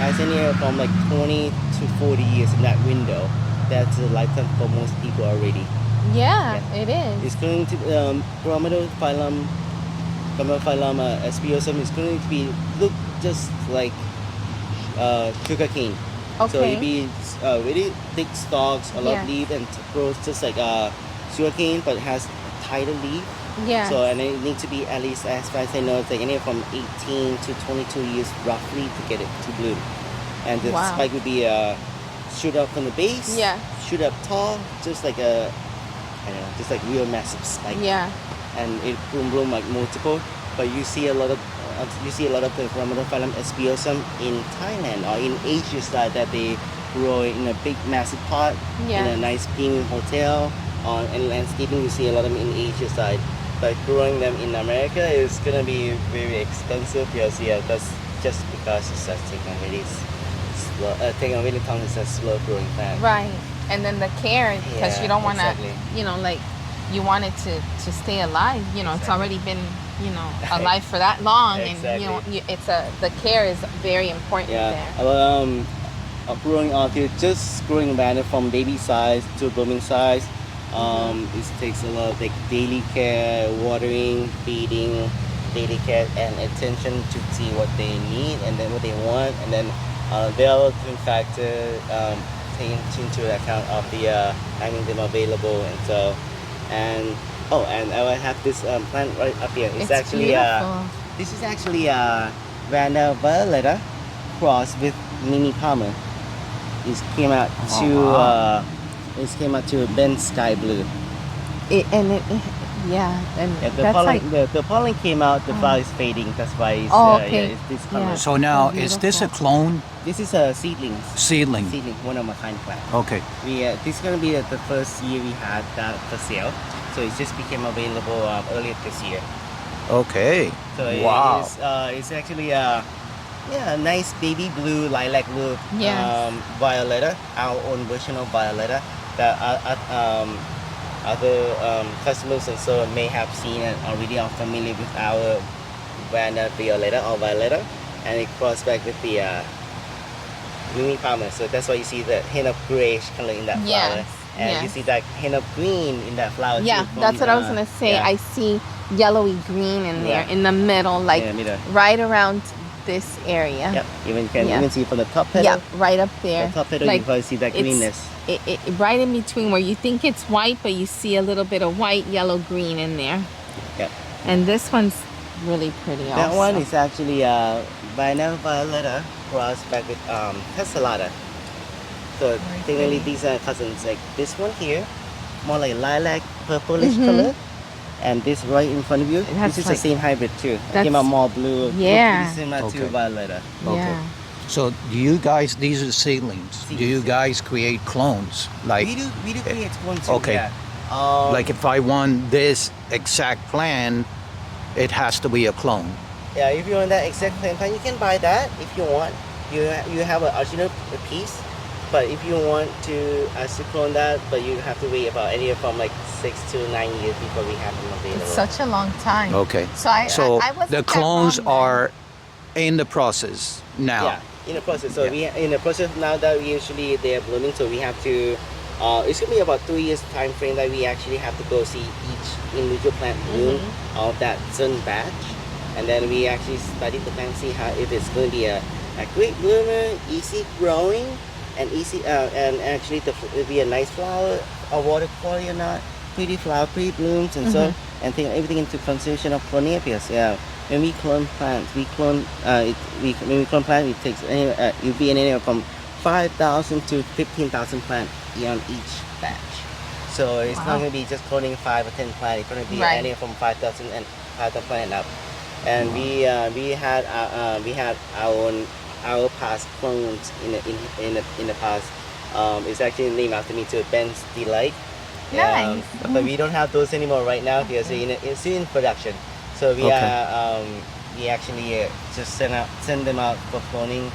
has anywhere from like 20 to 40 years in that window. That's a lifetime for most people already. Yeah, it is. It's going to Chromatophyllum Espiosum is going to be look just like sugarcane. So Okay. it be really thick stalks, a lot Yeah. of leaf, and grows just like sugarcane, but has tighter leaf. Yeah. So and it needs to be at least, as far as I know, it's like anywhere from 18 to 22 years roughly to get it to bloom. And the Wow. spike would be shoot up from the base. Yeah. Shoot up tall, just like I don't know, just like real massive spike. Yeah. And it bloom like multiple. But you see a lot of the Chromatophyllum espiosum in Thailand or in Asia side that they grow in a big massive pot Yeah. in a nice pink hotel. And landscaping, you see a lot of them in Asia side. But growing them in America is gonna be very expensive because just because it's taking really slow. Taking a really long. It's a slow growing plant. Right. And then the care, because you don't want to, exactly. you know, like you want it to stay alive. You know, it's already been, you know, alive for that long, and you know, the care is very important there. Growing orchid, just growing vanda from baby size to blooming size. It takes a lot of like daily care, watering, feeding, daily care and attention to see what they need and then what they want, and then there are different factors taken into account of the having them available, and so and I have this plant right up here. It's actually beautiful. this is actually Vanda violeta crossed with mini palmer. It came out to Ben Sky Blue. The pollen came out. The flower is fading. That's why it's, okay. it's this color. Yeah. So now, So is this a beautiful. clone This is a seedling, seedling? one of my kind plant. Okay. This is gonna be the first year we had that for sale. So it just became available earlier this year. Okay. So Wow. it's actually a nice baby blue, lilac blue, Yes. violeta, our own version of violeta that other customers and so on may have seen and already are familiar with our Vanda violeta or violeta, and it crossed back with the mini palmer. So that's why you see the hint of grayish color in that flower, Yes, and you yes. see that hint of green in that flower. Yeah, too, that's from, what I was gonna say. yeah. I see yellowy green in there Yeah. in the middle, like Yeah, middle. right around this area. Yep, you can Yeah. even see from the top petal. Yeah, right up there. The top petal, Like, you probably see that it's- greenness. It right in between where you think it's white, but you see a little bit of white, yellow, green in there. Yep. And this one's really pretty. That also. one is actually Vanda violeta crossed back with Castellata. So technically these are cousins. Like this one here, more like lilac, purplish color. And this right in front of you, That's this is like- the same hybrid too. that's- Came out more blue. Yeah. Pretty similar Okay. to violeta. Okay. Yeah. So do you guys, these are seedlings. Do you guys create clones? Like, We do create one too. Okay. Yeah. like if I want this exact plant, it has to be a clone. Yeah, if you want that exact plant, you can buy that if you want. You have an original piece, but if you want to clone that, but you have to wait about anywhere from like 6 to 9 years before we have them available. It's such a long time. Okay. So I wasn't the that clones long then. are in the process now. Yeah, in the process. So Yeah. we in the process now that we usually they are blooming, so we have to. It's gonna be about 2 years time frame that we actually have to go see each individual plant bloom of that certain batch, and then we actually study the plant, see how if it's going to be a quick bloomer, easy growing, and easy and actually it'll be a nice flower, a water quality or not, pretty flower, pretty blooms, and so and take everything into consideration of clonarias. Yeah. When we clone plants, when we clone plants, it takes it'll be anywhere from 5,000 to 15,000 plants on each batch. So it's not going to be just cloning 5 or 10 plants. It's going to be Right. anywhere from 5,000 and 5,000 plants up. And we had our past clones in the past. It's actually named after me too, Ben's Delight. Nice. But we don't have those anymore right now because it's still in production. So we we actually just send them out for cloning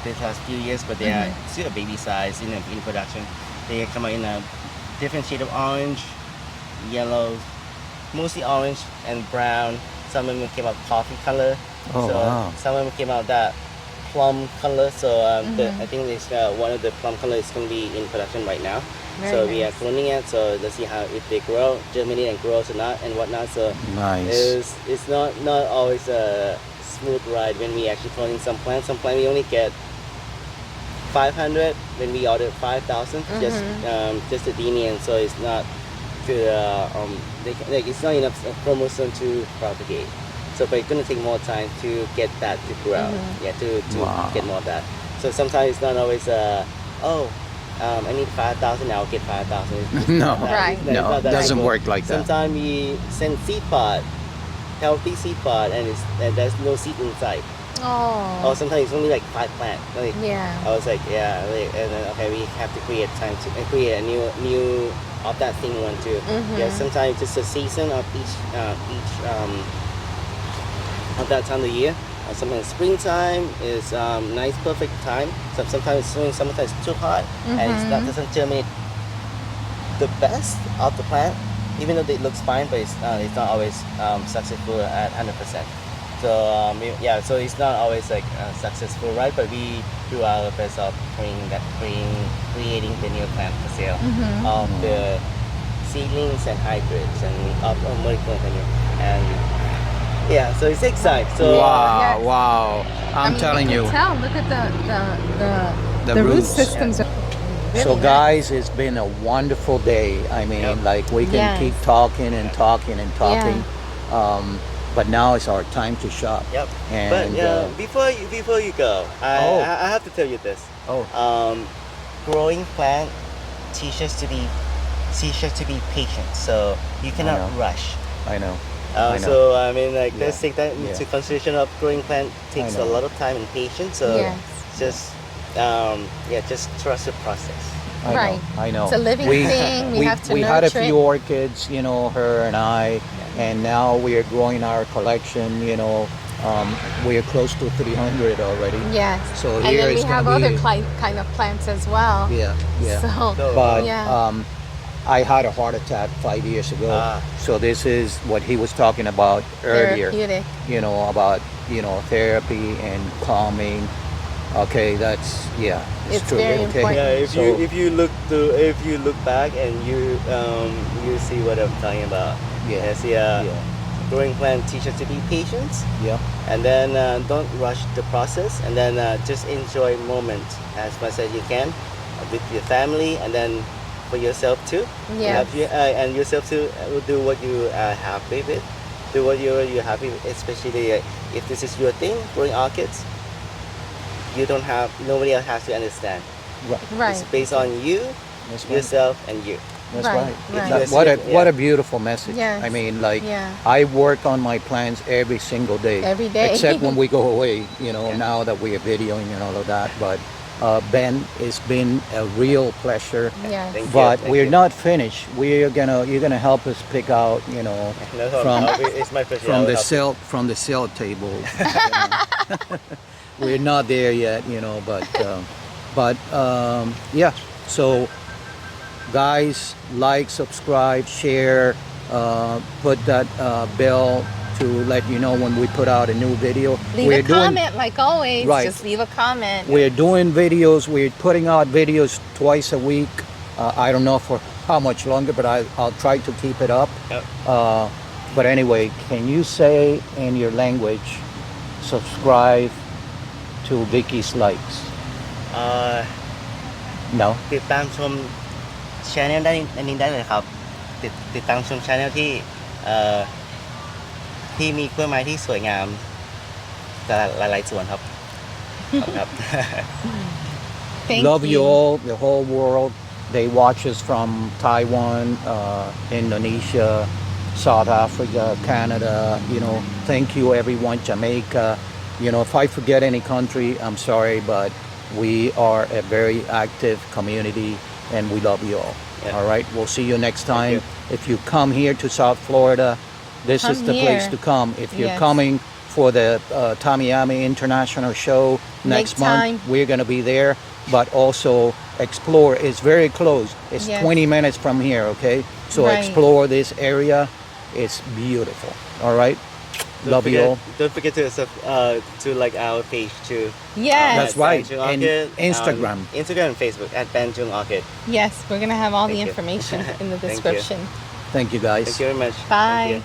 this last few years, but they are still a baby size in production. They come out in a different shade of orange, yellow, mostly orange and brown. Some of them came out coffee color. Oh, so wow. some of them came out that plum color. So I think this one of the plum color is going to be in production right now. Very So we are nice. cloning it. So let's see how if they grow, germinate and grows or not and whatnot. So Nice. it's not always a smooth ride when we actually cloning some plants. Some plants we only get 500 when we ordered 5,000 just the DNA, and so it's not to it's not enough chromosome to propagate. So but it's gonna take more time to get that to grow. Yeah, to Wow. get more of that. So sometimes it's not always I need 5,000, I'll get 5,000. No. Right. No, it doesn't work like that. Sometimes we send seed pod, healthy seed pod, and there's no seed inside. Oh. Or sometimes it's only like 5 plants. Like, Yeah. I was like, and then okay, we have to create time to create a new of that thing one too. Yeah, sometimes just a season of each of that time of the year. Sometimes springtime is nice, perfect time. Sometimes it's sunny, sometimes it's too hot, and it's not doesn't germinate the best of the plant. Even though it looks fine, but it's not always successful at 100%. So yeah, so it's not always like successful, right? But we do our best of creating the new plant for sale of the seedlings and hybrids and of molecular and yeah, so it's exciting. So Wow, Yes. wow. I'm mean, telling you. Tell, look at The the root roots. systems. Are really So nice. guys, it's been a wonderful day. I mean, Yep. like we can Yes. keep talking and talking and talking. But now it's our time to shop. Yep. And But before you go, Oh. I have to tell you this. oh, Growing plant teaches to be patient. So you cannot know. rush. I know. I know. So I mean, like let's Yeah. take that into Yeah. consideration. Of growing plant takes a know. lot of time and patience. So Yes. just just trust the process. I know. Right. I know. It's a living thing. We have to we had a nurture few it. orchids, you know, her and I, and now we are growing our collection. You know, we are close to 300 already. Yes. So and here then we it's have gonna other be- kind of plants as well. Yeah, yeah. So, But yeah. I had a heart attack 5 years ago. Ah. So this is what he was talking about earlier. Therapeutic. You know, about therapy and calming. Okay, that's it's true. very Okay. important. Yeah, if So- you look back and you see what I'm talking about. Yeah. Yes, Yeah. Growing plant teaches to be patient, Yeah. and then don't rush the process, and then just enjoy moment as much as you can with your family, and then for yourself too. Yes. And yourself too. Do what you are happy with. Do what you're happy with, especially if this is your thing, growing orchids. Nobody else has to understand. Right. Right. It's based on you, That's right. yourself, and you. That's Right, right. right. That- Yes, what a yeah. what a beautiful message. Yes. I mean, like Yeah. I work on my plants every single day. Every day. Except when we go away. Yeah. Now that we are videoing and all of that. But Ben, it's been a real pleasure. Yes. Thank you. But Thank we're you. not finished. You're gonna help us pick out, No from- problem. It's my pleasure. I from will the help you. from the cell table. We're not there yet, but yeah. So guys, like, subscribe, share, put that bell to let you know when we put out a new video. Leave a comment like always. Right. Just leave a comment. We're doing videos. We're putting out videos twice a week. I don't know for how much longer, but I'll try to keep it up. Yep. But anyway, can you say in your language, subscribe to Vicky's Likes? No? ติดตามชมช anel ได้อันนี้ได้เลยครับติดตามชมช anel ที่ที่มีกล้วยไม้ที่สวยงามแต่หลายๆสวนครับครับ Thank Love you all, the whole world. They watch us from Taiwan, Indonesia, South Africa, Canada. Thank you everyone, Jamaica. If I forget any country, I'm sorry, but we are a very active community and we love you all. Yeah. All right, we'll see you next time. you. If you come here to South Florida, this is Come the place here. to come. If you're Yes. coming for the Tamiyami International Show next Make month, time. we're going to be there. But also explore. It's very close. It's Yes. 20 minutes from here, okay? So Right. explore this area. It's beautiful. All right? Love you all. Don't forget to like our page too. Yes. That's right. Banjong And Orchid, Instagram. Instagram and Facebook at Banjong Orchid. Yes, we're going to have all the Thank you. information in the Thank you. description. Thank you, guys. Thank you very much. Bye. Thank you.